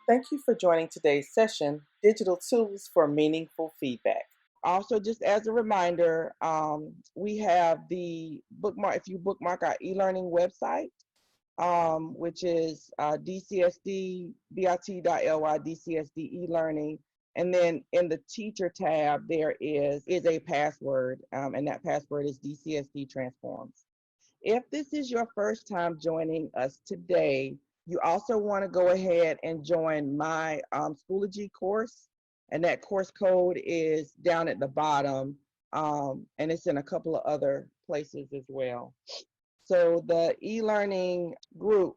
Thank you for joining today's session, Digital Tools for Meaningful Feedback. Also, just as a reminder, we have the bookmark, if you bookmark our e-learning website, which is dcsd.bit.ly, DCSD e-learning. And then in the teacher tab, there is a password, and that password is DCSD Transforms. If this is your first time joining us today, you also want to go ahead and join my Schoology course, and that course code is down at the bottom, and it's in a couple of other places as well. So the e-learning group,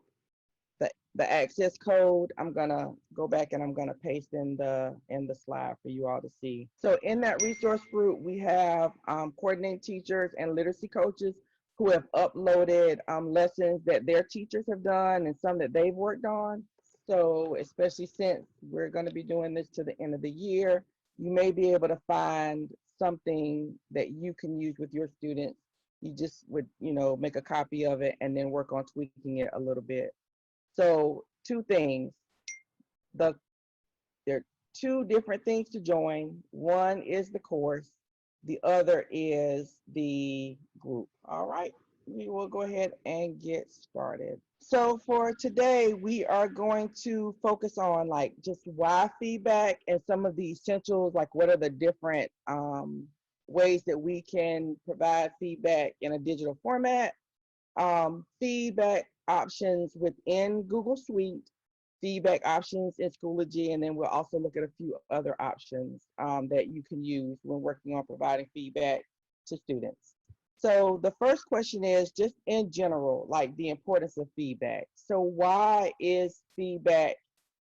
the access code, I'm gonna go back and I'm gonna paste in the slide for you all to see. So in that resource group, we have coordinating teachers and literacy coaches who have uploaded lessons that their teachers have done and some that they've worked on. So especially since we're going to be doing this to the end of the year, you may be able to find something that you can use with your students. You just would, make a copy of it and then work on tweaking it a little bit. So two things. There are two different things to join. One is the course. The other is the group. All right, we will go ahead and get started. So for today, we are going to focus on like just why feedback and some of the essentials, like what are the different ways that we can provide feedback in a digital format, feedback options within Google Suite, feedback options in Schoology, and then we'll also look at a few other options that you can use when working on providing feedback to students. So the first question is just in general, like the importance of feedback. So why is feedback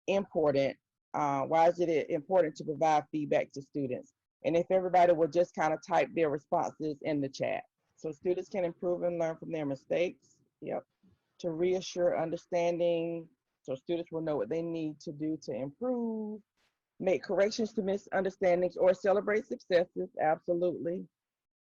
important? Why is it important to provide feedback to students? And if everybody would just kind of type their responses in the chat. So students can improve and learn from their mistakes. Yep. To reassure understanding, so students will know what they need to do to improve, make corrections to misunderstandings or celebrate successes, absolutely.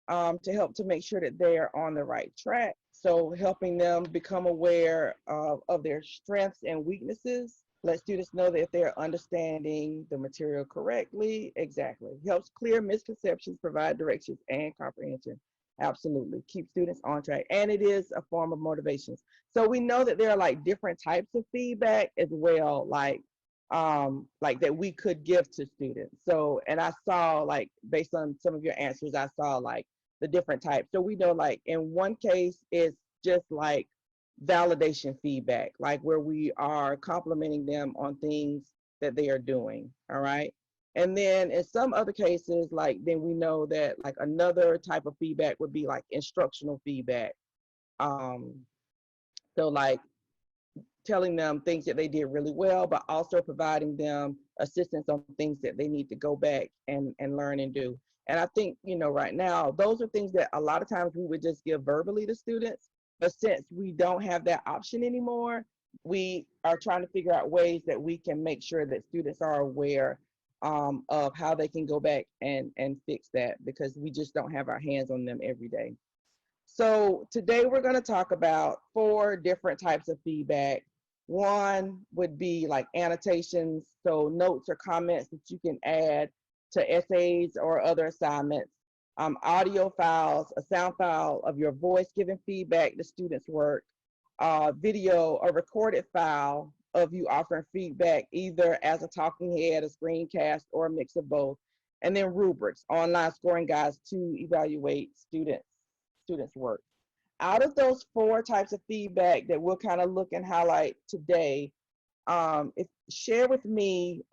To help to make sure that they are on the right track. So helping them become aware of their strengths and weaknesses. Let students know that if they're understanding the material correctly, exactly. Helps clear misconceptions, provide directions and comprehension. Absolutely. Keep students on track. And it is a form of motivation. So we know that there are like different types of feedback as well, like that we could give to students. So, and I saw like based on some of your answers, I saw like the different types. So we know like in one case it's just like validation feedback, like where we are complimenting them on things that they are doing. All right. And then in some other cases, like then we know that like another type of feedback would be like instructional feedback. Um, so like telling them things that they did really well, but also providing them assistance on things that they need to go back and learn and do. And I think, right now, those are things that a lot of times we would just give verbally to students. But since we don't have that option anymore, we are trying to figure out ways that we can make sure that students are aware of how they can go back and fix that because we just don't have our hands on them every day. So today we're going to talk about 4 different types of feedback. One would be like annotations, so notes or comments that you can add to essays or other assignments. Audio files, a sound file of your voice giving feedback to students' work. Video, a recorded file of you offering feedback either as a talking head, a screencast, or a mix of both. And then rubrics, online scoring guides to evaluate students' work. Out of those 4 types of feedback that we'll kind of look and highlight today, if share with me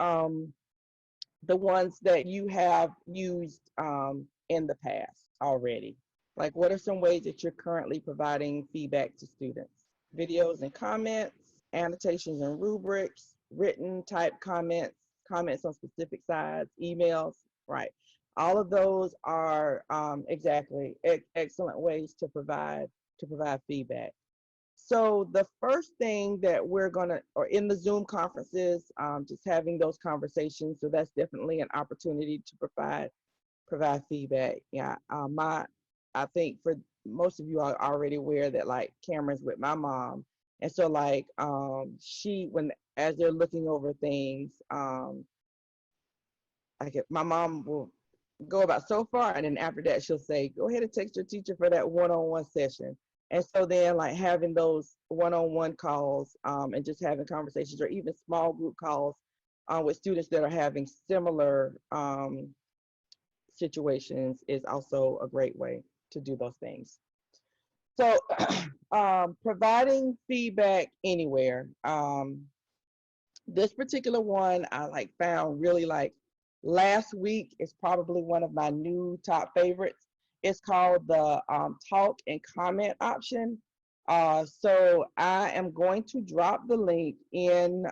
the ones that you have used in the past already. Like what are some ways that you're currently providing feedback to students? Videos and comments, annotations and rubrics, written type comments, comments on specific sides, emails, right? All of those are exactly excellent ways to provide feedback. So the first thing that we're gonna, or in the Zoom conferences, just having those conversations. So that's definitely an opportunity to provide feedback. Yeah, I think for most of you are already aware that like Cameron's with my mom, And so like as they're looking over things, like my mom will go about so far, and then after that she'll say, go ahead and text your teacher for that one-on-one session. And so then like having those one-on-one calls, and just having conversations, or even small group calls with students that are having similar situations, is also a great way to do those things. So providing feedback anywhere. This particular one I found really last week is probably one of my new top favorites. It's called the talk and comment option. So I am going to drop the link in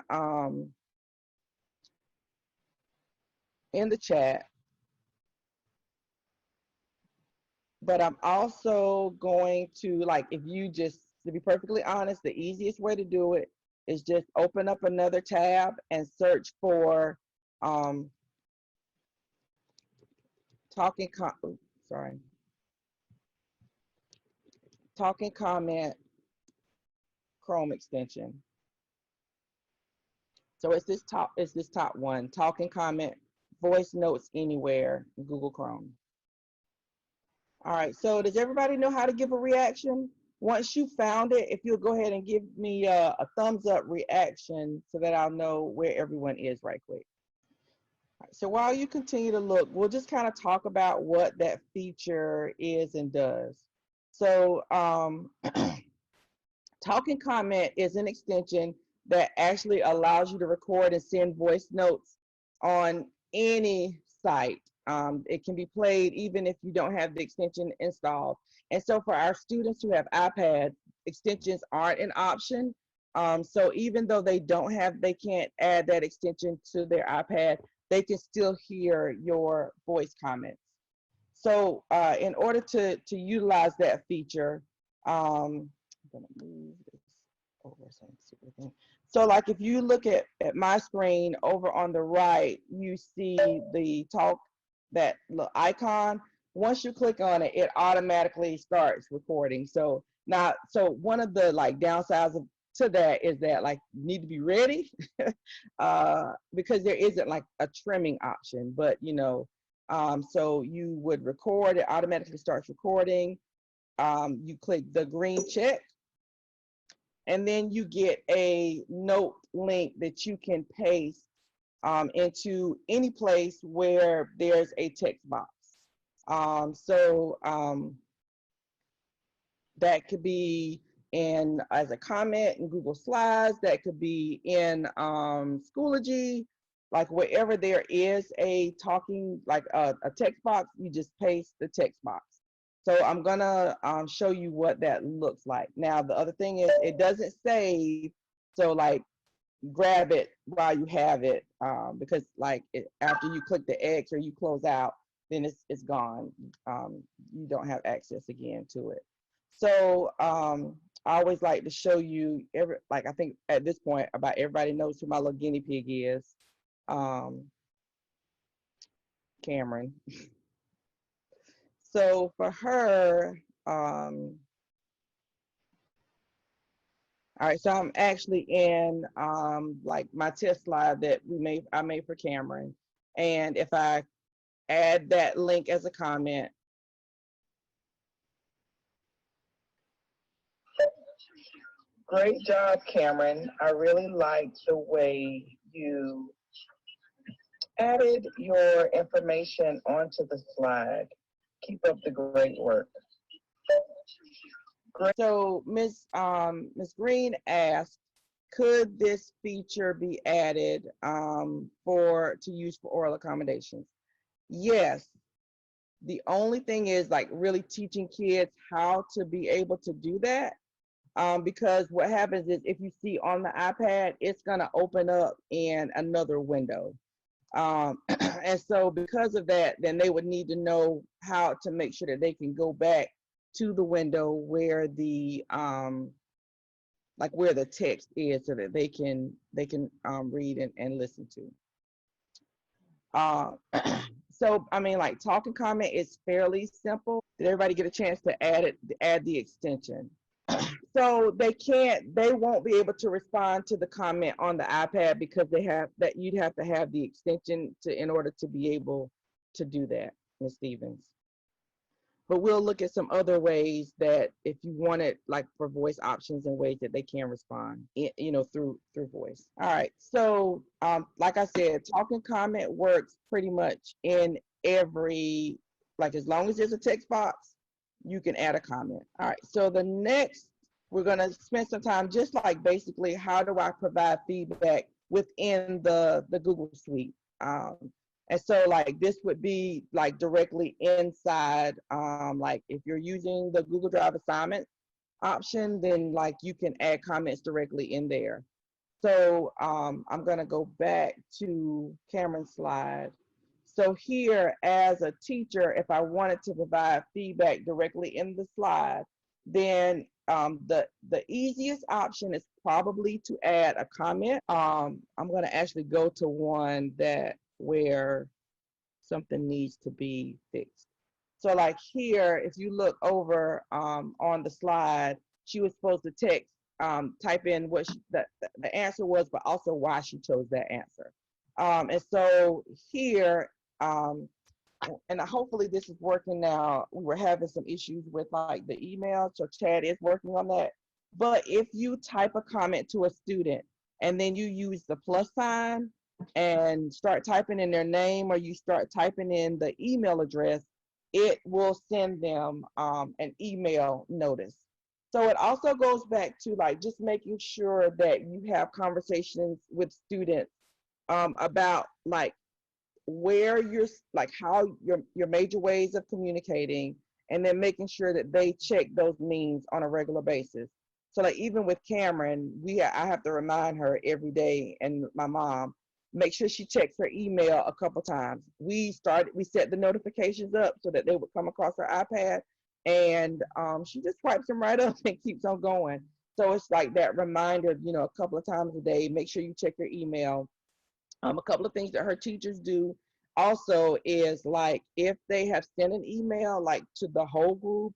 the chat, but I'm also going to, if you just, to be perfectly honest, the easiest way to do it is just open up another tab and search for talk and comment Chrome extension. So it's this top one, talk and comment voice notes anywhere, Google Chrome. All right, so does everybody know how to give a reaction? Once you found it, if you'll go ahead and give me a thumbs up reaction so that I'll know where everyone is right quick. Right, so while you continue to look, we'll just kind of talk about what that feature is and does. So talk and comment is an extension that actually allows you to record and send voice notes on any site. It can be played even if you don't have the extension installed. And so for our students who have iPads, extensions aren't an option. So even though they can't add that extension to their iPad, they can still hear your voice comments. So in order to utilize that feature, I'm gonna move this over. So like if you look at my screen over on the right, you see the talk, that little icon. Once you click on it, it automatically starts recording. So now, so one of the downsides to that is that you need to be ready because there isn't a trimming option, but so you would record, it automatically starts recording. You click the green check, and then you get a note link that you can paste into any place where there's a text box. That could be as a comment in Google Slides, that could be in Schoology, wherever there is a talking, a text box, you just paste the text box. So I'm gonna show you what that looks like. Now, the other thing is it doesn't save, so grab it while you have it, because after you click the X or you close out, then it's gone. You don't have access again to it. So I always like to show you I think at this point about everybody knows who my little guinea pig is, Cameron. So for her, all right, so I'm actually in my test slide that I made for Cameron. And if I add that link as a comment. Great job, Cameron. I really liked the way you added your information onto the slide. Keep up the great work. So Ms. Green asked, could this feature be added to use for oral accommodations? Yes. The only thing is really teaching kids how to be able to do that. Because what happens is if you see on the iPad, it's gonna open up in another window. And so because of that, then they would need to know how to make sure that they can go back to the window where the where the text is, so that they can read and listen to. So I mean, talk and comment is fairly simple. Did everybody get a chance to add the extension? So they won't be able to respond to the comment on the iPad because you'd have to have the extension in order to be able to do that, Ms. Stevens. But we'll look at some other ways that if you want it, like for voice options and ways that they can respond, through voice. All right. So, like I said, talking comment works pretty much in every, like as long as there's a text box, you can add a comment. All right. So the next, we're going to spend some time just like basically how do I provide feedback within the Google Suite. And so like this would be like directly inside, like if you're using the Google Drive assignment option, then like you can add comments directly in there. So I'm gonna go back to Cameron's slide. So here as a teacher, if I wanted to provide feedback directly in the slide, then the easiest option is probably to add a comment. I'm gonna actually go to one where something needs to be fixed. So like here, if you look over on the slide, she was supposed to type in what the answer was, but also why she chose that answer. And so here, and hopefully this is working now. We were having some issues with like the email, so Chad is working on that. But if you type a comment to a student and then you use the plus sign and start typing in their name, or you start typing in the email address, it will send them an email notice. So it also goes back to like just making sure that you have conversations with students about like where you're, like how your major ways of communicating, and then making sure that they check those means on a regular basis. So like even with Cameron, I have to remind her every day, and my mom, make sure she checks her email a couple times. We set the notifications up so that they would come across her iPad, and she just swipes them right up and keeps on going. So it's like that reminder, a couple of times a day, make sure you check your email. A couple of things that her teachers do also is like if they have sent an email like to the whole group,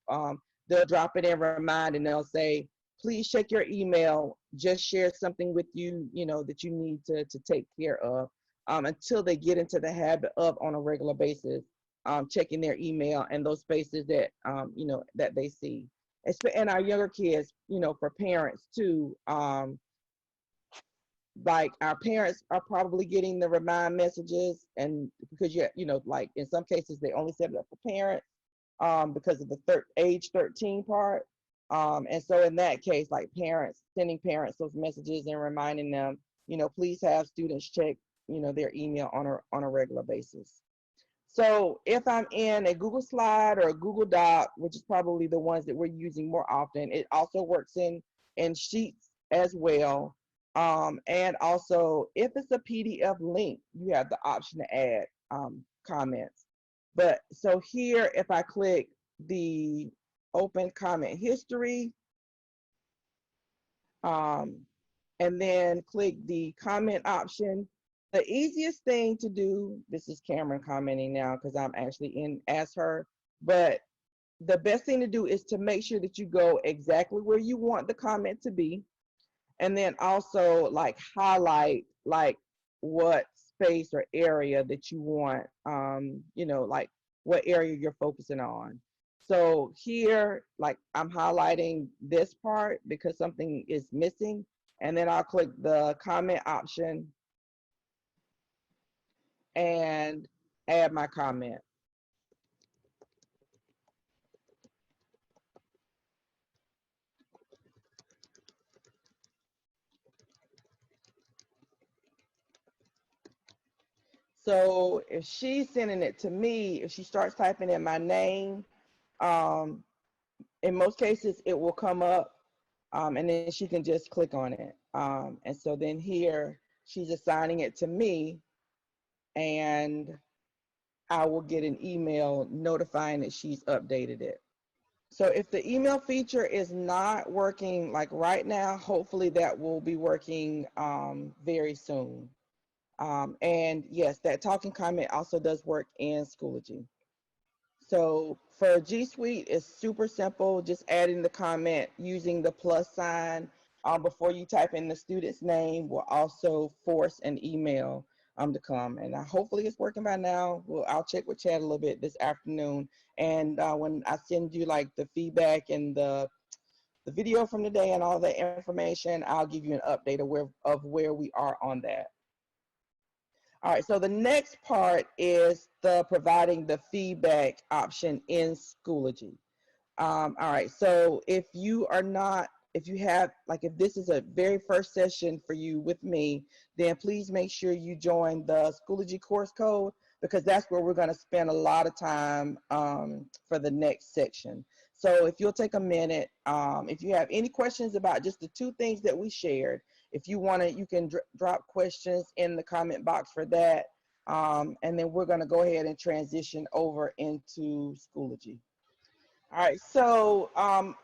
they'll drop it in remind and they'll say, please check your email, just share something with you, that you need to take care of, until they get into the habit of on a regular basis checking their email and those spaces that that they see. And our younger kids, for parents too, like our parents are probably getting the remind messages, and because like in some cases they only set it up for parents because of the age 13 part, and so in that case, like sending parents those messages and reminding them, please have students check their email on a regular basis. So if I'm in a Google Slide or a Google Doc, which is probably the ones that we're using more often, it also works in Sheets as well. And also, if it's a PDF link, you have the option to add comments. But so here, if I click the open comment history, and then click the comment option, the easiest thing to do, this is Cameron commenting now because I'm actually in as her, but the best thing to do is to make sure that you go exactly where you want the comment to be. And then also like highlight like what space or area that you want, like what area you're focusing on. So here, like I'm highlighting this part because something is missing, and then I'll click the comment option and add my comment. So if she's sending it to me, if she starts typing in my name, in most cases it will come up, and then she can just click on it. And so then here she's assigning it to me, and I will get an email notifying that she's updated it. So if the email feature is not working like right now, hopefully that will be working very soon. And yes, that talking comment also does work in Schoology. So for G Suite, it's super simple. Just adding the comment using the plus sign before you type in the student's name will also force an email to come. And hopefully it's working by now. Well, I'll check with Chad a little bit this afternoon. And when I send you like the feedback and the video from the day and all that information, I'll give you an update of where we are on that. All right, so the next part is the providing the feedback option in Schoology. All right, so if you are not, if you have, like if this is a very first session for you with me, then please make sure you join the Schoology course code, because that's where we're gonna spend a lot of time for the next section. So if you'll take a minute, if you have any questions about just the two things that we shared, if you wanna, you can drop questions in the comment box for that. And then we're gonna go ahead and transition over into Schoology. All right, so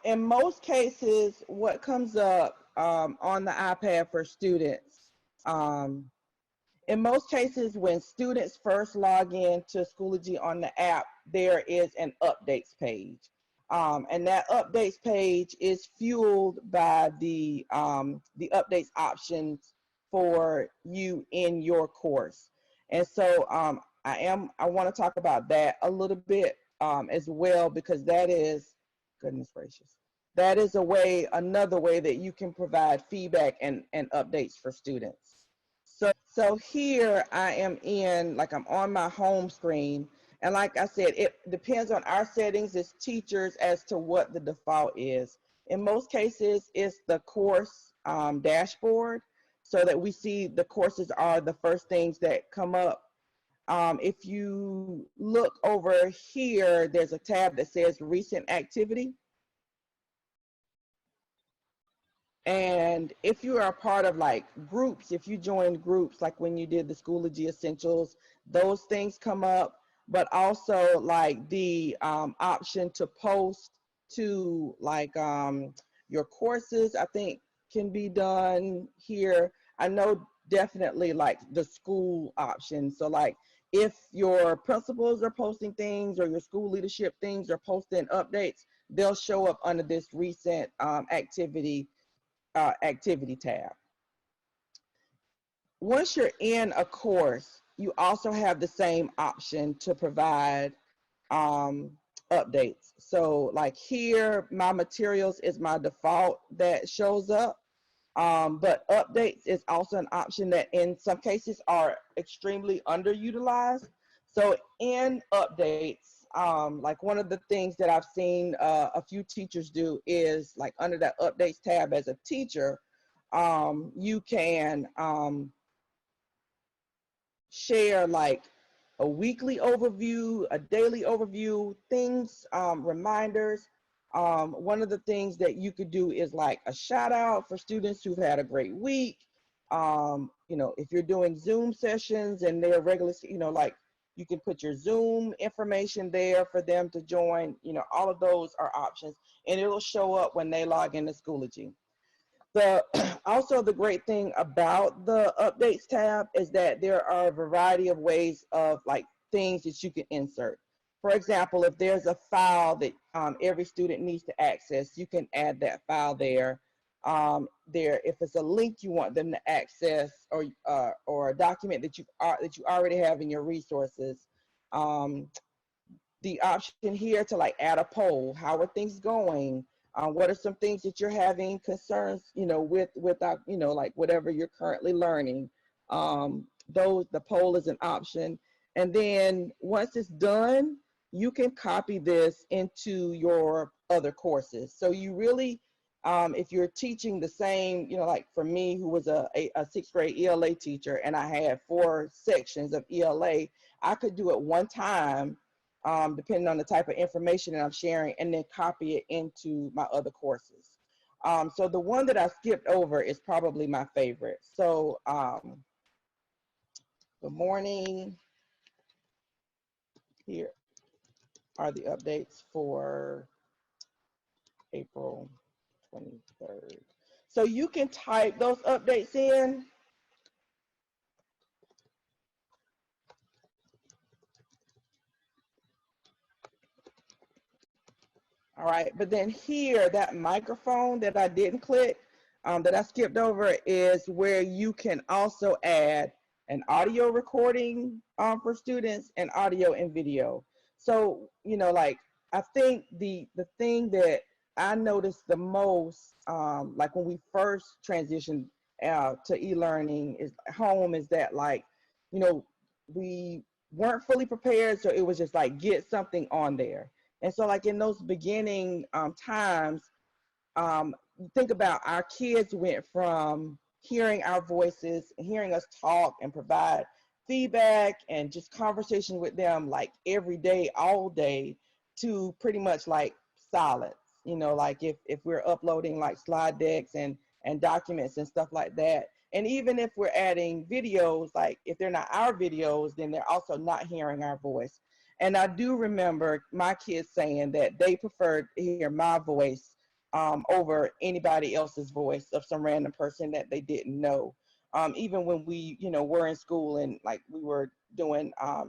in most cases, what comes up on the iPad for students, in most cases, when students first log in to Schoology on the app, there is an updates page. And that updates page is fueled by the updates options for you in your course. And so I want to talk about that a little bit as well, because that is, goodness gracious, that is another way that you can provide feedback and updates for students. So here I am I'm on my home screen. And like I said, it depends on our settings as teachers as to what the default is. In most cases, it's the course dashboard, so that we see the courses are the first things that come up. If you look over here, there's a tab that says recent activity. And if you are a part of like groups, if you joined groups, like when you did the Schoology Essentials, those things come up, but also like the option to post to like your courses, I think can be done here. I know definitely like the school option. So like if your principals are posting things or your school leadership things are posting updates, they'll show up under this recent activity tab. Once you're in a course, you also have the same option to provide updates. So like here, my materials is my default that shows up. But updates is also an option that in some cases are extremely underutilized. So in updates, like one of the things that I've seen a few teachers do is like under that updates tab as a teacher, you can share like a weekly overview, a daily overview, things, reminders. One of the things that you could do is like a shout out for students who've had a great week. You know, if you're doing Zoom sessions and they're regular, you know, like you can put your Zoom information there for them to join. You know, all of those are options, and it'll show up when they log into Schoology. Also, the great thing about the updates tab is that there are a variety of ways of like things that you can insert. For example, if there's a file that every student needs to access, you can add that file there. If it's a link you want them to access, or a document that you already have in your resources, the option here to like add a poll. How are things going? What are some things that you're having concerns, you know, with you know, like whatever you're currently learning? The poll is an option. And then once it's done, you can copy this into your other courses. So you really, if you're teaching the same, you know, like for me, who was a sixth grade ELA teacher, and I had 4 sections of ELA, I could do it one time, depending on the type of information that I'm sharing, and then copy it into my other courses. So the one that I skipped over is probably my favorite. So good morning. Here are the updates for April 23rd. So you can type those updates in. All right, but then here, that microphone that I didn't click, that I skipped over, is where you can also add an audio recording for students and audio and video. So, you know, like, I think the thing that I noticed the most, like when we first transitioned to e-learning is home, is that, like, you know, we weren't fully prepared, so it was just like, get something on there. And so, like, in those beginning times, think about, our kids went from hearing our voices, hearing us talk and provide feedback and just conversation with them like every day, all day, to pretty much like silence. You know, like if we're uploading like slide decks and documents and stuff like that. And even if we're adding videos, like if they're not our videos, then they're also not hearing our voice. And I do remember my kids saying that they preferred to hear my voice over anybody else's voice of some random person that they didn't know. Even when we, you know, were in school and like we were doing, I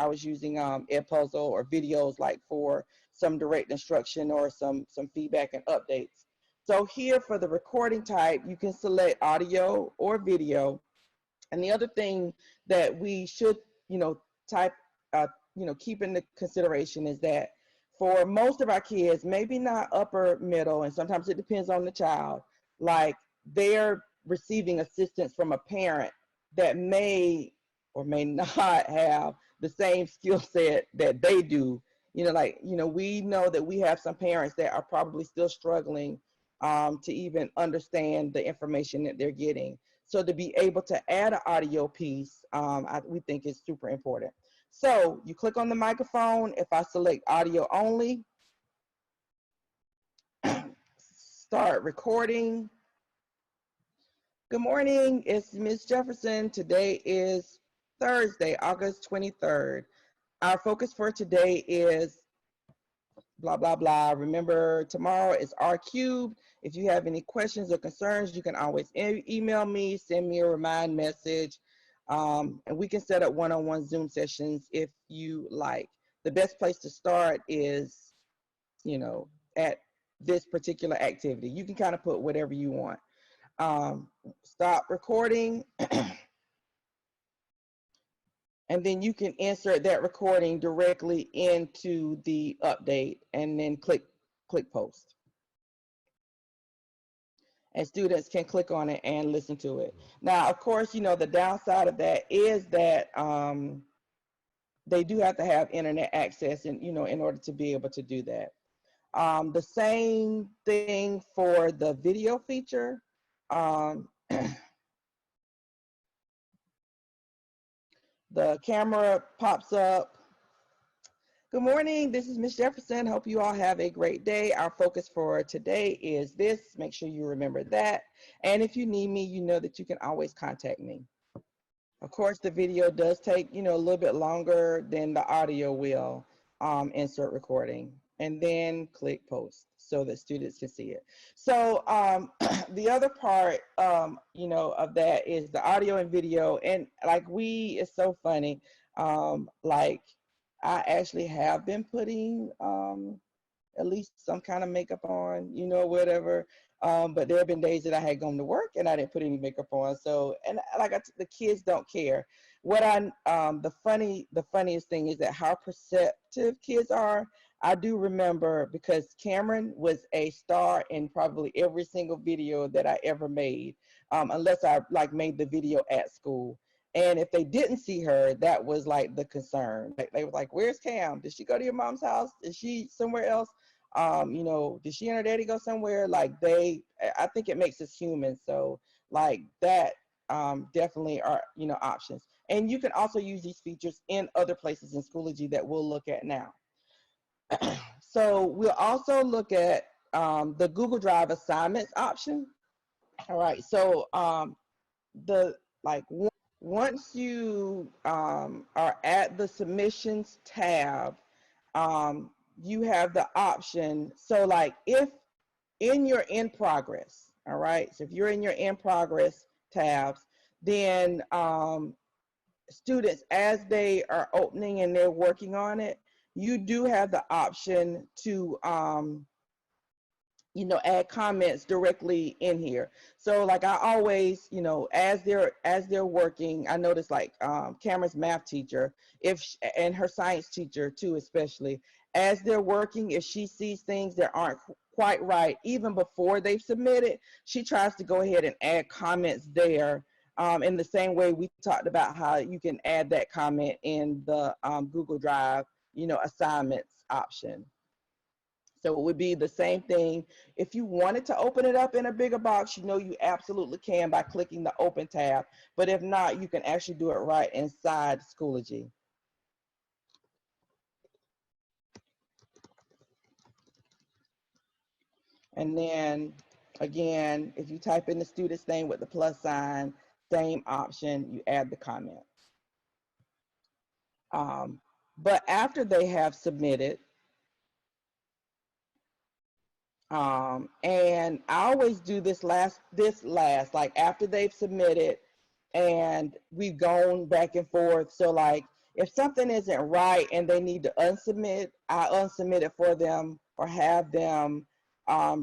was using Edpuzzle or videos like for some direct instruction or some feedback and updates. So here for the recording type, you can select audio or video. And the other thing that we should, you know, type, keep into consideration is that for most of our kids, maybe not upper, middle, and sometimes it depends on the child, like they're receiving assistance from a parent that may or may not have the same skill set that they do. You know, like, you know, we know that we have some parents that are probably still struggling to even understand the information that they're getting. So to be able to add an audio piece, we think is super important. So you click on the microphone. If I select audio only, start recording. Good morning, it's Ms. Jefferson. Today is Thursday, August 23rd. Our focus for today is blah, blah, blah. Remember, tomorrow is R cubed. If you have any questions or concerns, you can always email me, send me a remind message, and we can set up one-on-one Zoom sessions if you like. The best place to start is, you know, at this particular activity. You can kind of put whatever you want. Stop recording. And then you can insert that recording directly into the update and then click post. And students can click on it and listen to it. Now, of course, you know, the downside of that is that they do have to have internet access, and, you know, in order to be able to do that. The same thing for the video feature. The camera pops up. Good morning, this is Ms. Jefferson. Hope you all have a great day. Our focus for today is this. Make sure you remember that. And if you need me, you know that you can always contact me. Of course, the video does take, you know, a little bit longer than the audio will. Insert recording and then click post so that students can see it. So the other part, you know, of that is the audio and video. And like it's so funny. Like I actually have been putting at least some kind of makeup on, you know, whatever. But there have been days that I had gone to work and I didn't put any makeup on. So, and like the kids don't care. What the funniest thing is that how perceptive kids are. I do remember, because Cameron was a star in probably every single video that I ever made, unless I like made the video at school. And if they didn't see her, that was like the concern. Like, they were like, "Where's Cam? Did she go to your mom's house? Is she somewhere else? You know, did she and her daddy go somewhere?" Like I think it makes us human. So like that definitely are, you know, options. And you can also use these features in other places in Schoology that we'll look at now. So we'll also look at the Google Drive assignments option. All right, so once you are at the submissions tab, you have the option. So like if in your in progress, all right, so if you're in your in progress tabs, then students, as they are opening and they're working on it, you do have the option to you know, add comments directly in here. So like I always, you know, as they're working, I notice like Cameron's math teacher, and her science teacher too, especially as they're working, if she sees things that aren't quite right, even before they've submitted, she tries to go ahead and add comments there. In the same way we talked about how you can add that comment in the Google Drive, you know, assignments option. So it would be the same thing. If you wanted to open it up in a bigger box, you know you absolutely can by clicking the open tab. But if not, you can actually do it right inside Schoology. And then again, if you type in the student's name with the plus sign, same option, you add the comment. But after they have submitted, and I always do this last, like after they've submitted and we've gone back and forth. So like if something isn't right and they need to unsubmit, I unsubmit it for them or have them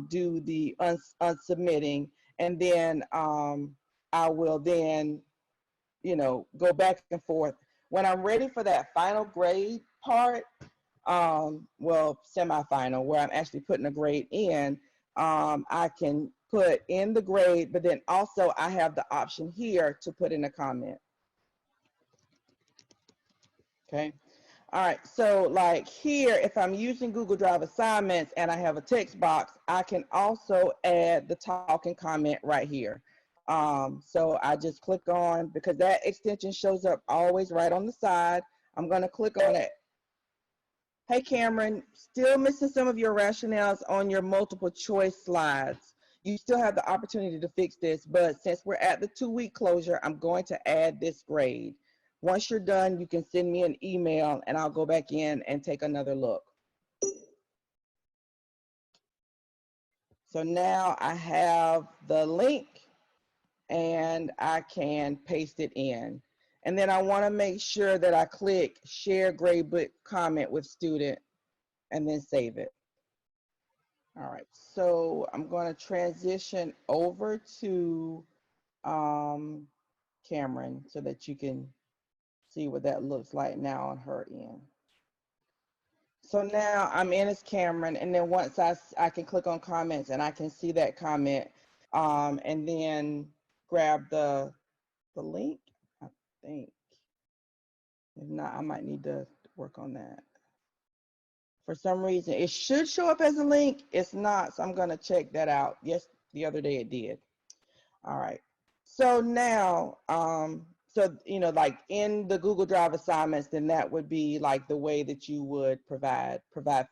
do the unsubmitting. And then I will then, you know, go back and forth. When I'm ready for that final grade part, well, semifinal, where I'm actually putting a grade in, I can put in the grade, but then also I have the option here to put in a comment. Okay. All right. So like here, if I'm using Google Drive assignments and I have a text box, I can also add the talking comment right here. So I just click on, because that extension shows up always right on the side. I'm going to click on it. Hey, Cameron, still missing some of your rationales on your multiple choice slides. You still have the opportunity to fix this, but since we're at the 2-week closure, I'm going to add this grade. Once you're done, you can send me an email and I'll go back in and take another look. So now I have the link and I can paste it in. And then I want to make sure that I click share gradebook comment with student and then save it. All right, so I'm going to transition over to Cameron so that you can see what that looks like now on her end. So now I'm in as Cameron, and then once I can click on comments and I can see that comment, and then grab the link, I think. If not, I might need to work on that. For some reason, it should show up as a link. It's not, so I'm going to check that out. Yes, the other day it did. All right. So now, so, you know, like in the Google Drive assignments, then that would be like the way that you would provide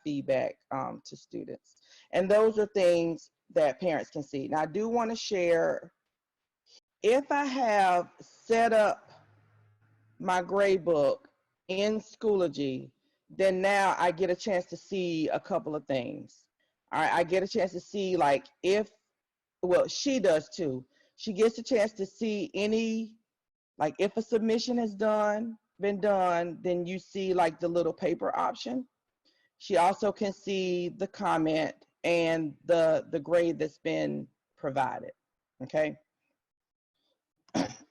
feedback to students. And those are things that parents can see. Now, I do want to share, if I have set up my gradebook in Schoology, then now I get a chance to see a couple of things. All right, I get a chance to see like if, well, she does too. She gets a chance to see any, like if a submission has been done, then you see like the little paper option. She also can see the comment and the grade that's been provided, okay?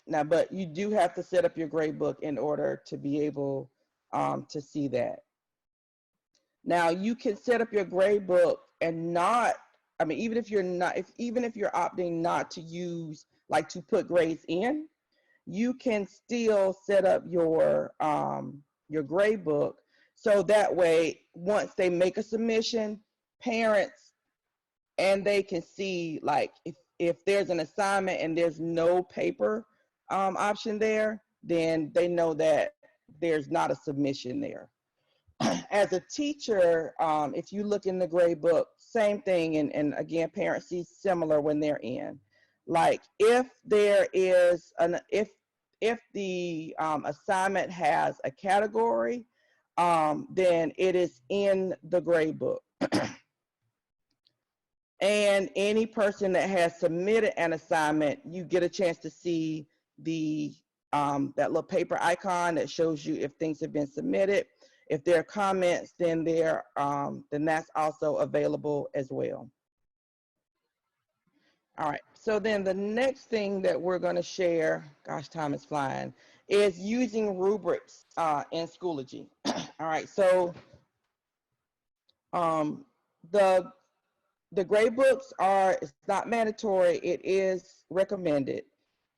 Now, but you do have to set up your grade book in order to be able to see that. Now, you can set up your grade book and not, I mean, even if you're opting not to use, like to put grades in, you can still set up your grade book. So that way, once they make a submission, parents, and they can see like if there's an assignment and there's no paper option there, then they know that there's not a submission there. As a teacher, if you look in the grade book, same thing, and again, parents see similar when they're in. Like if there is if the assignment has a category, then it is in the grade book. And any person that has submitted an assignment, you get a chance to see the that little paper icon that shows you if things have been submitted. If there are comments, then then that's also available as well. All right, so then the next thing that we're going to share, gosh, time is flying, is using rubrics in Schoology. All right, so um, the grade books it's not mandatory, it is recommended.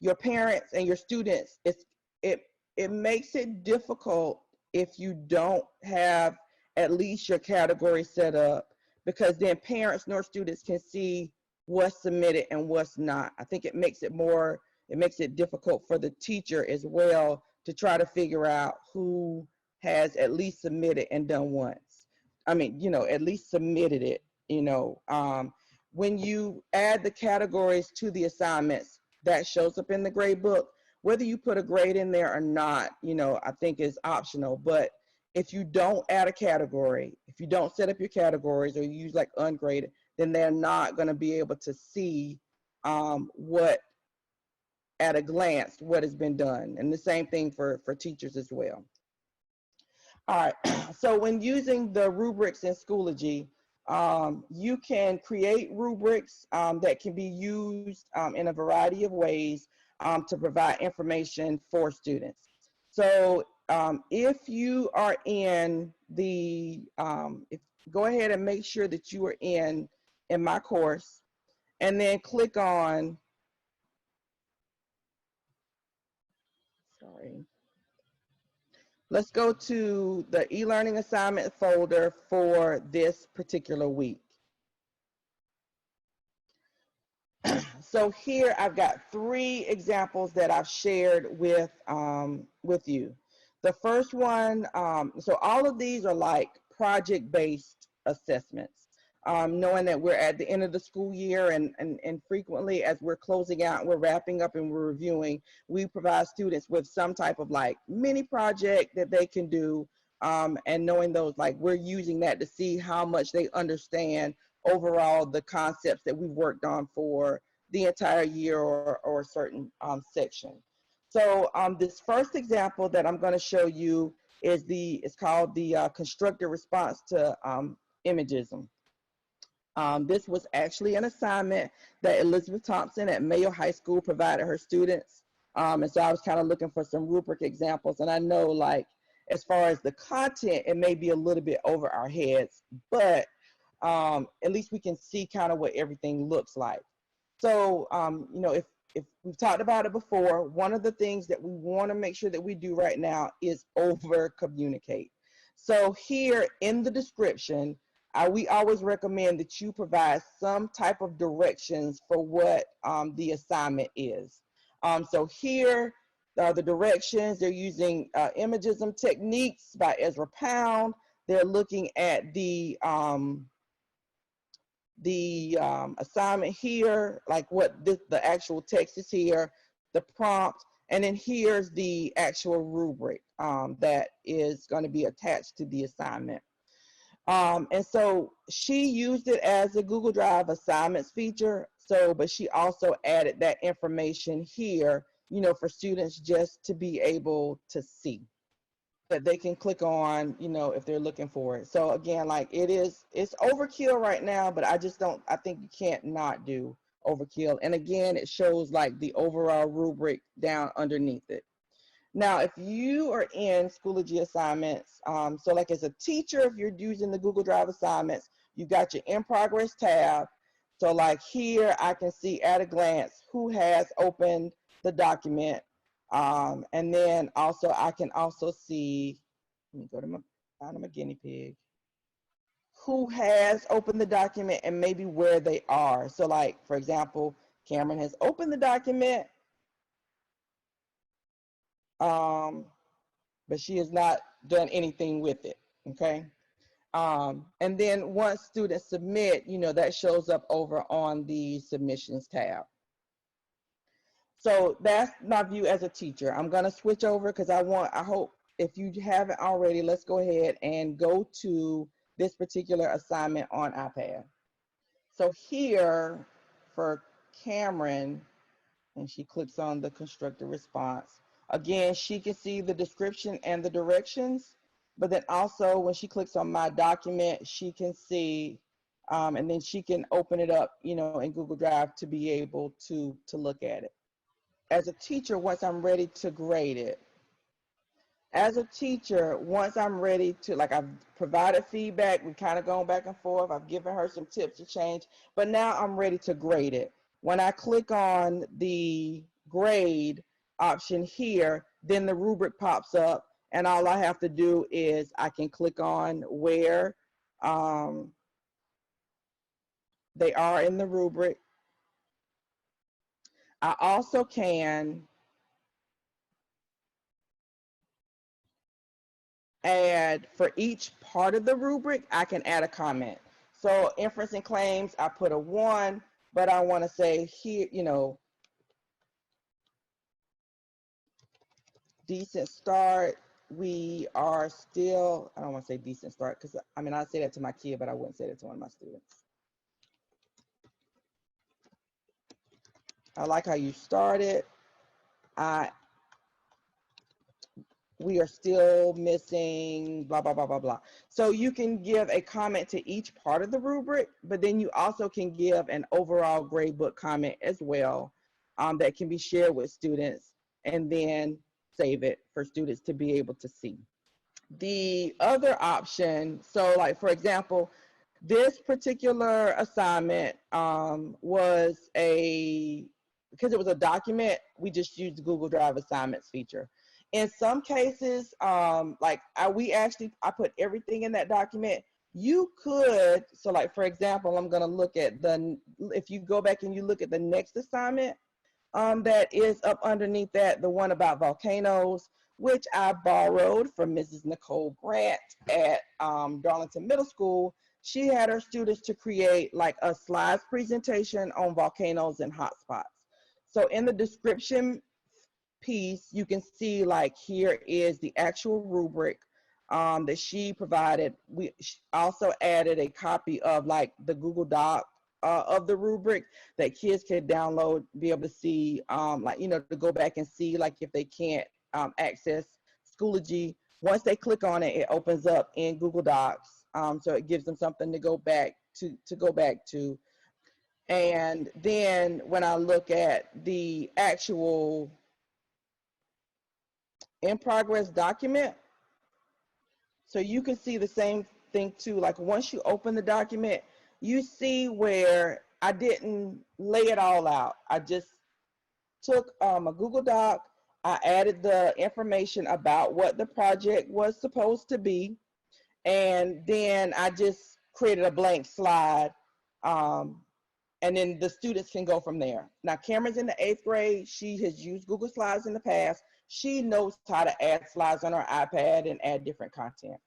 Your parents and your students, it makes it difficult if you don't have at least your category set up, because then parents nor students can see what's submitted and what's not. I think it makes it difficult for the teacher as well to try to figure out who has at least submitted and done once. I mean, at least submitted it. When you add the categories to the assignments, that shows up in the grade book. Whether you put a grade in there or not, I think is optional. But if you don't add a category, if you don't set up your categories, or you use like ungraded, then they're not going to be able to see what, at a glance, what has been done. And the same thing for teachers as well. All right, so when using the rubrics in Schoology, you can create rubrics that can be used in a variety of ways to provide information for students. So if you are in go ahead and make sure that you are in my course, and then click on, let's go to the e-learning assignment folder for this particular week. So here I've got 3 examples that I've shared with you. The first one, so all of these are like project-based assessments, knowing that we're at the end of the school year, and frequently as we're closing out, we're wrapping up and we're reviewing, we provide students with some type of like mini project that they can do, and knowing those, like, we're using that to see how much they understand overall the concepts that we've worked on for the entire year or a certain section. So this first example that I'm going to show you is it's called the constructive response to imagism. This was actually an assignment that Elizabeth Thompson at Mayo High School provided her students. And so I was kind of looking for some rubric examples. And I know, like, as far as the content, it may be a little bit over our heads, but at least we can see kind of what everything looks like. So, if we've talked about it before, one of the things that we want to make sure that we do right now is over communicate. So here in the description, we always recommend that you provide some type of directions for what the assignment is. So here, the directions, they're using Imagism Techniques by Ezra Pound. They're looking at the assignment here, like what the actual text is here, the prompt, and then here's the actual rubric that is going to be attached to the assignment. And so she used it as a Google Drive assignments feature. So, but she also added that information here, for students just to be able to see, that they can click on, if they're looking for it. So again, like, it's overkill right now, but I think you can't not do overkill. And again, it shows like the overall rubric down underneath it. Now, if you are in Schoology assignments, so like as a teacher, if you're using the Google Drive assignments, you got your in progress tab. So like here, I can see at a glance who has opened the document. And then also I can also see, let me go to my guinea pig, who has opened the document and maybe where they are. So like, for example, Cameron has opened the document, but she has not done anything with it, okay? And then once students submit, that shows up over on the submissions tab. So that's my view as a teacher. I'm gonna switch over because I hope if you haven't already, let's go ahead and go to this particular assignment on iPad. So here for Cameron, and she clicks on the constructive response. Again, she can see the description and the directions. But then also when she clicks on my document, she can see, and then she can open it up, you know, in Google Drive to be able to look at it. As a teacher, once I'm ready to grade it, as a teacher, once I'm ready to, like, I've provided feedback, we've kind of gone back and forth, I've given her some tips to change, but now I'm ready to grade it. When I click on the grade option here, then the rubric pops up, and all I have to do is I can click on where they are in the rubric. I also can add, for each part of the rubric, I can add a comment. So inference and claims, I put a 1, but I want to say here, you know, decent start. We are still, I don't want to say decent start, because I mean, I say that to my kid, but I wouldn't say that to one of my students. I like how you started. We are still missing blah, blah, blah, blah, blah. So you can give a comment to each part of the rubric, but then you also can give an overall gradebook comment as well, that can be shared with students, and then save it for students to be able to see. The other option, so like, for example, this particular assignment was because it was a document, we just used the Google Drive assignments feature. In some cases, like I put everything in that document. You could, so like, for example, I'm gonna look at if you go back and you look at the next assignment that is up underneath that, the one about volcanoes, which I borrowed from Mrs. Nicole Grant at Darlington Middle School. She had her students to create like a slides presentation on volcanoes and hotspots. So in the description piece, you can see, like, here is the actual rubric that she provided. We also added a copy of like the Google Doc of the rubric that kids could download, be able to see, like, you know, to go back and see, like, if they can't access Schoology. Once they click on it, it opens up in Google Docs, so it gives them something to go back to. And then when I look at the actual in progress document, so you can see the same thing too. Like, once you open the document, you see where I didn't lay it all out. I just took a Google Doc, I added the information about what the project was supposed to be, and then I just created a blank slide, and then the students can go from there. Now, Cameron's in the 8th grade. She has used Google Slides in the past. She knows how to add slides on her iPad and add different content.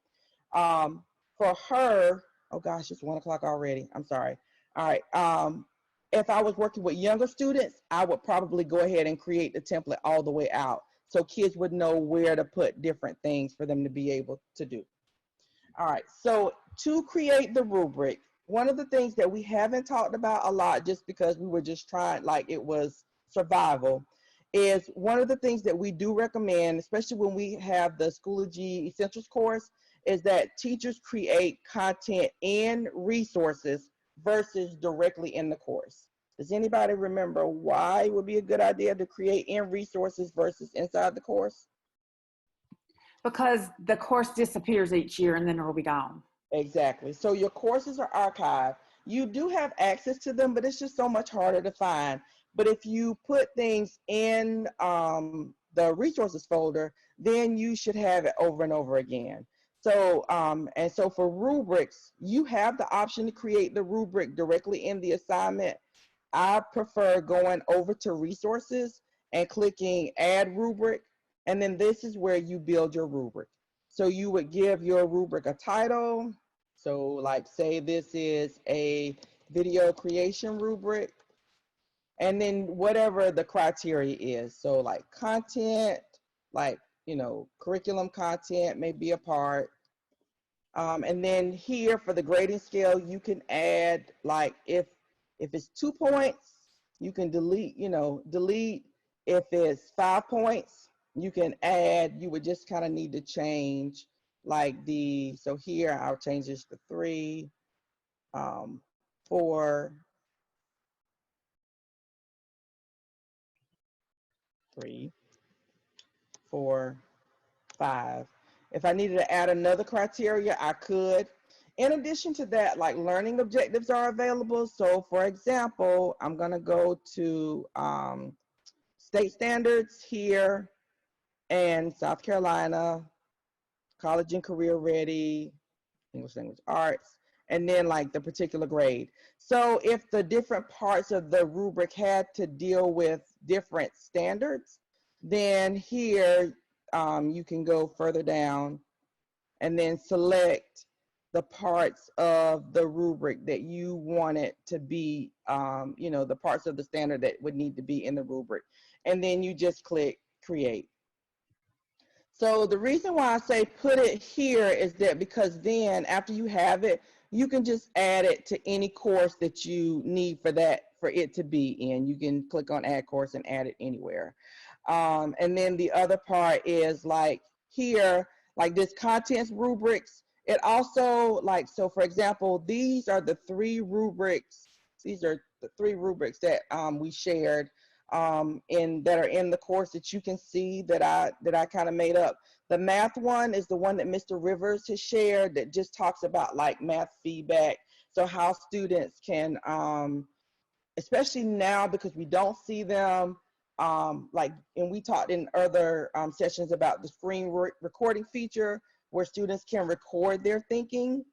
For her, oh gosh, it's 1 o'clock already. I'm sorry. All right. If I was working with younger students, I would probably go ahead and create the template all the way out, so kids would know where to put different things for them to be able to do. All right, so to create the rubric, one of the things that we haven't talked about a lot, just because we were just trying, like it was survival, is one of the things that we do recommend, especially when we have the Schoology Essentials course, is that teachers create content and resources versus directly in the course. Does anybody remember why it would be a good idea to create in resources versus inside the course? Because the course disappears each year and then it'll be gone. Exactly. So your courses are archived. You do have access to them, but it's just so much harder to find. But if you put things in the resources folder, then you should have it over and over again. So, and so for rubrics, you have the option to create the rubric directly in the assignment. I prefer going over to resources and clicking add rubric. And then this is where you build your rubric. So you would give your rubric a title. So like, say this is a video creation rubric, and then whatever the criteria is. So like content, like, you know, curriculum content may be a part. And then here for the grading scale, you can add, like, if it's 2 points, you can delete, you know, delete. If it's 5 points, you can add. You would just kind of need to change like so here I'll change this to 3, 4, 3, 4, 5. If I needed to add another criteria, I could. In addition to that, like learning objectives are available. So for example, I'm gonna go to state standards here and South Carolina, college and career ready, English language arts, and then like the particular grade. So if the different parts of the rubric had to deal with different standards, then here you can go further down and then select the parts of the rubric that you want it to be, you know, the parts of the standard that would need to be in the rubric. And then you just click create. So the reason why I say put it here is that because then after you have it, you can just add it to any course that you need for it to be in. You can click on add course and add it anywhere. And then the other part is like here, like this contents rubrics. It also like, so for example, these are the 3 rubrics. These are the 3 rubrics that we shared that are in the course that you can see that I kind of made up. The math one is the one that Mr. Rivers has shared that just talks about like math feedback. So how students can, especially now because we don't see them, like, and we talked in other sessions about the screen recording feature where students can record their thinking.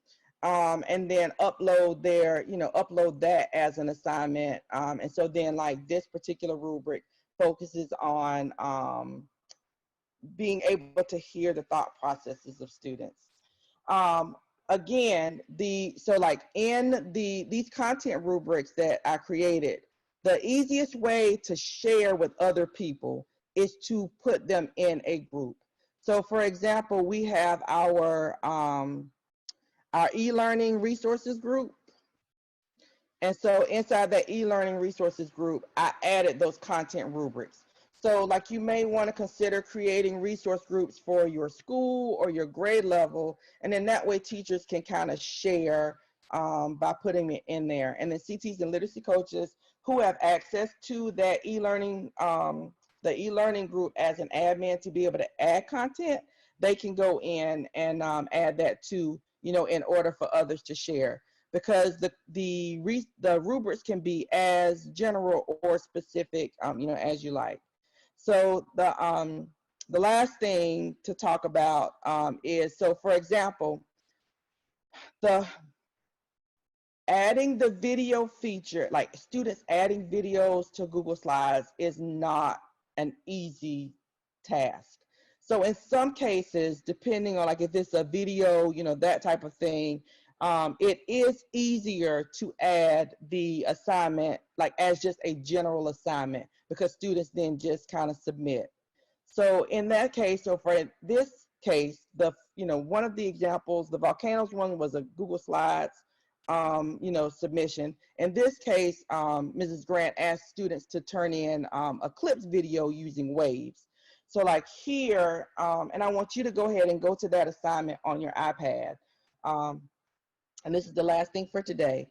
And then upload upload that as an assignment. And so then like this particular rubric focuses on being able to hear the thought processes of students. Again, so like in these content rubrics that I created, the easiest way to share with other people is to put them in a group. So for example, we have our e-learning resources group. And so inside that e-learning resources group, I added those content rubrics. So like you may want to consider creating resource groups for your school or your grade level. And then that way teachers can kind of share by putting it in there. And then CTs and literacy coaches who have access to that e-learning, the e-learning group as an admin to be able to add content, they can go in and add that too, you know, in order for others to share, because the rubrics can be as general or specific, you know, as you like. So the last thing to talk about is, so for example, adding the video feature, like students adding videos to Google Slides is not an easy task. So in some cases, depending on like if it's a video, you know, that type of thing, it is easier to add the assignment like as just a general assignment because students then just kind of submit. So in that case, so for this case, one of the examples, the volcanoes one was a Google Slides, you know, submission. In this case, Mrs. Grant asked students to turn in a clips video using waves. So like here, and I want you to go ahead and go to that assignment on your iPad. And this is the last thing for today.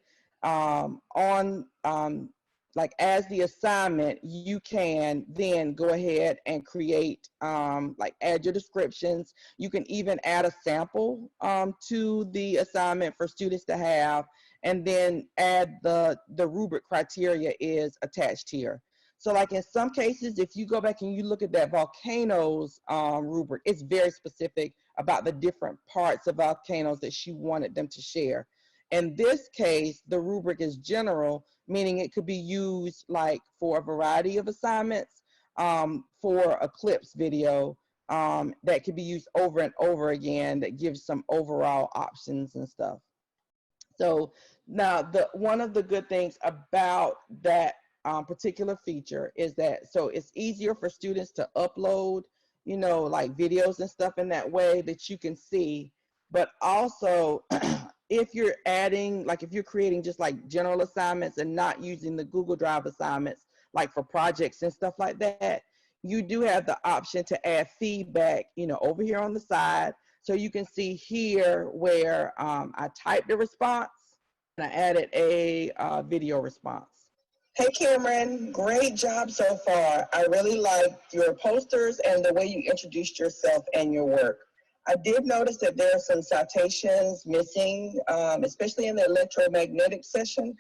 Like as the assignment, you can then go ahead and create, like add your descriptions. You can even add a sample to the assignment for students to have, and then add the rubric criteria is attached here. So like in some cases, if you go back and you look at that volcanoes rubric, it's very specific about the different parts of volcanoes that she wanted them to share. In this case, the rubric is general, meaning it could be used like for a variety of assignments, for a clips video that could be used over and over again that gives some overall options and stuff. So now one of the good things about that particular feature is that, so it's easier for students to upload, you know, like videos and stuff in that way that you can see, but also if you're adding, like if you're creating just like general assignments and not using the Google Drive assignments, like for projects and stuff like that, you do have the option to add feedback, you know, over here on the side. So you can see here where I typed the response and I added a video response. Hey Cameron, great job so far. I really liked your posters and the way you introduced yourself and your work. I did notice that there are some citations missing, especially in the electromagnetic session.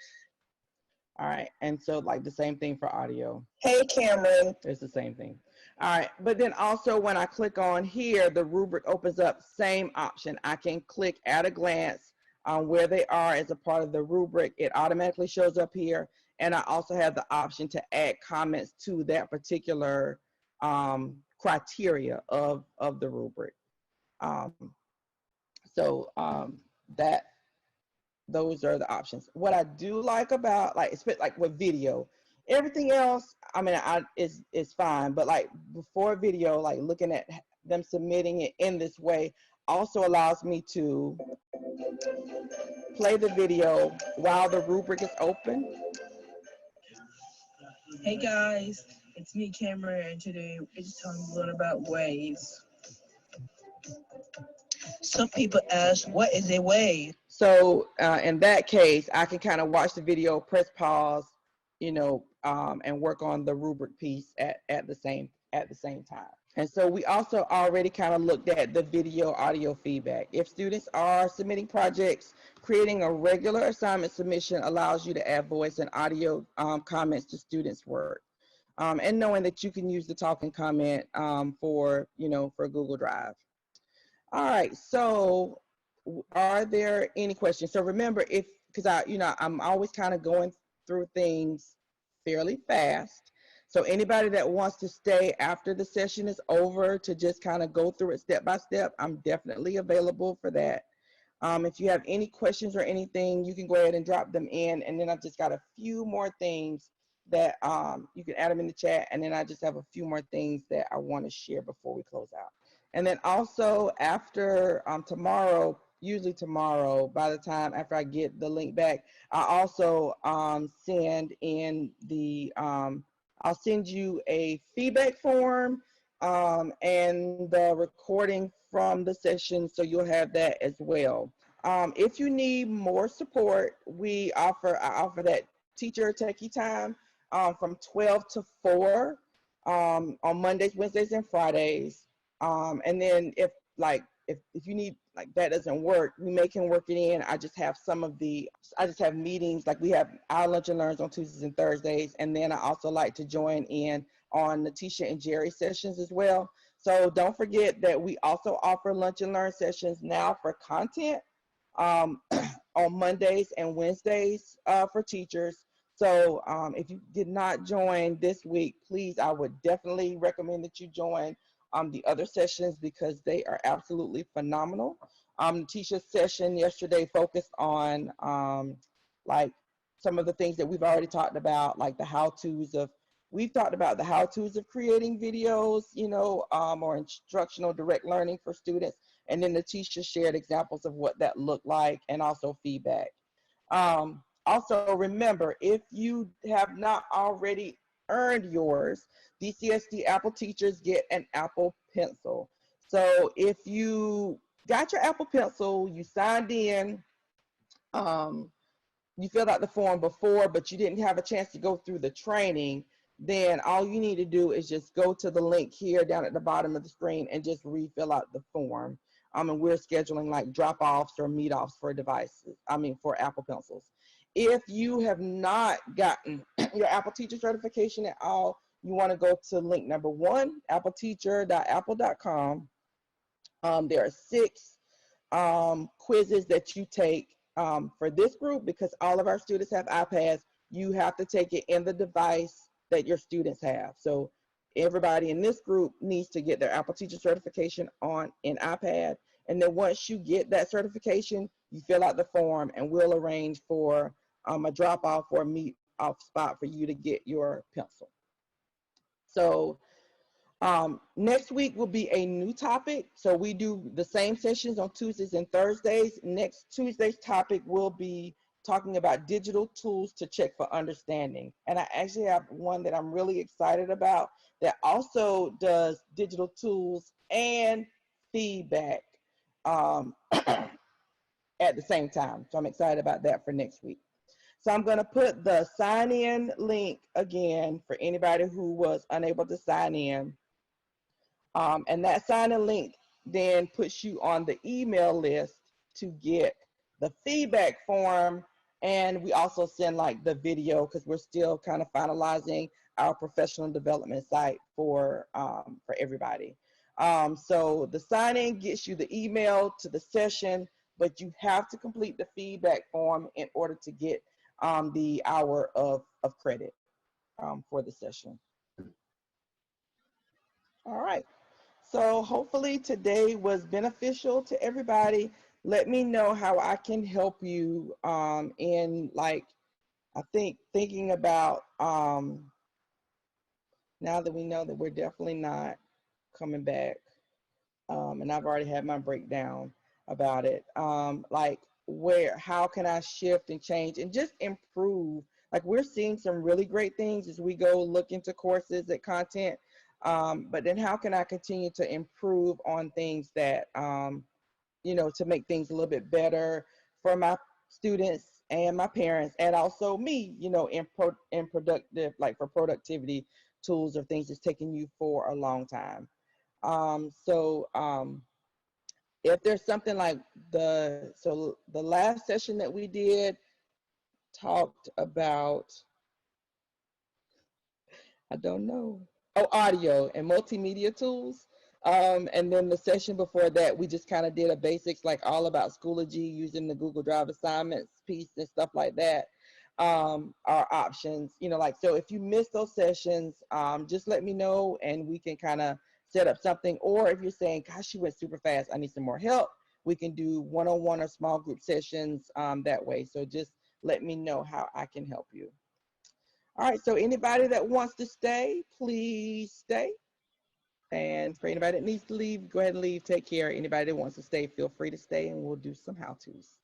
All right, and so like the same thing for audio. Hey Cameron. It's the same thing. All right, but then also when I click on here, the rubric opens up, same option. I can click at a glance on where they are as a part of the rubric. It automatically shows up here. And I also have the option to add comments to that particular criteria of the rubric. Those are the options. What I do like about, like, it's like with video, everything else, I mean, is fine, but like before video, like looking at them submitting it in this way also allows me to play the video while the rubric is open. Hey guys, it's me Cameron, and today we're just talking a little about waves. Some people ask, what is a wave? So in that case, I can kind of watch the video, press pause, you know, and work on the rubric piece at the same time. And so we also already kind of looked at the video audio feedback. If students are submitting projects, creating a regular assignment submission allows you to add voice and audio comments to students' work. And knowing that you can use the talk and comment for Google Drive. All right, so are there any questions? So remember, I'm always kind of going through things fairly fast. So anybody that wants to stay after the session is over to just kind of go through it step by step, I'm definitely available for that. If you have any questions or anything, you can go ahead and drop them in. And then I've just got a few more things that you can add them in the chat. And then I just have a few more things that I want to share before we close out. And then also after tomorrow, usually tomorrow, by the time after I get the link back, I also send in the, I'll send you a feedback form and the recording from the session, so you'll have that as well. If you need more support, I offer that teacher techie time from 12 to 4 on Mondays, Wednesdays, and Fridays. And then if you need, like, that doesn't work, we can work it in. I just have meetings, like we have our lunch and learns on Tuesdays and Thursdays. And then I also like to join in on Natisha and Jerry sessions as well. So don't forget that we also offer lunch and learn sessions now for content on Mondays and Wednesdays for teachers. So if you did not join this week, please, I would definitely recommend that you join the other sessions because they are absolutely phenomenal. Tisha's session yesterday focused on like some of the things that we've already talked about, like we've talked about the how-tos of creating videos, or instructional direct learning for students. And then Natisha shared examples of what that looked like and also feedback. Also remember, if you have not already earned yours, DCSD Apple teachers get an Apple Pencil. So if you got your Apple Pencil, you signed in, you filled out the form before, but you didn't have a chance to go through the training, then all you need to do is just go to the link here down at the bottom of the screen and just refill out the form. And we're scheduling like drop-offs or meet-offs for for Apple Pencils. If you have not gotten your Apple Teacher certification at all, you want to go to link number 1, appleteacher.apple.com. There are 6 quizzes that you take for this group. Because all of our students have iPads, you have to take it in the device that your students have. So everybody in this group needs to get their Apple Teacher certification on an iPad. And then once you get that certification, you fill out the form and we'll arrange for a drop-off or a meet-off spot for you to get your pencil. So next week will be a new topic. So we do the same sessions on Tuesdays and Thursdays. Next Tuesday's topic will be talking about digital tools to check for understanding. And I actually have one that I'm really excited about that also does digital tools and feedback. at the same time. So I'm excited about that for next week. So I'm going to put the sign-in link again for anybody who was unable to sign in. And that sign-in link then puts you on the email list to get the feedback form. And we also send like the video because we're still kind of finalizing our professional development site for everybody. So the sign-in gets you the email to the session, but you have to complete the feedback form in order to get the hour of credit for the session. All right. So hopefully today was beneficial to everybody. Let me know how I can help you in, like, I think thinking about now that we know that we're definitely not coming back, and I've already had my breakdown about it, like how can I shift and change and just improve? Like, we're seeing some really great things as we go look into courses and content. But then how can I continue to improve on things that, you know, to make things a little bit better for my students and my parents, and also me, you know, in productive, like for productivity tools or things that's taking you for a long time. If there's something like the last session that we did talked about, I don't know. Oh, audio and multimedia tools. And then the session before that, we just kind of did a basics, like all about Schoology, using the Google Drive assignments piece and stuff like that. Our options, you know, like, so if you miss those sessions, just let me know and we can kind of set up something. Or if you're saying, gosh, she went super fast, I need some more help, we can do one-on-one or small group sessions that way. So just let me know how I can help you. All right, so anybody that wants to stay, please stay. And for anybody that needs to leave, go ahead and leave. Take care. Anybody that wants to stay, feel free to stay, and we'll do some how-tos.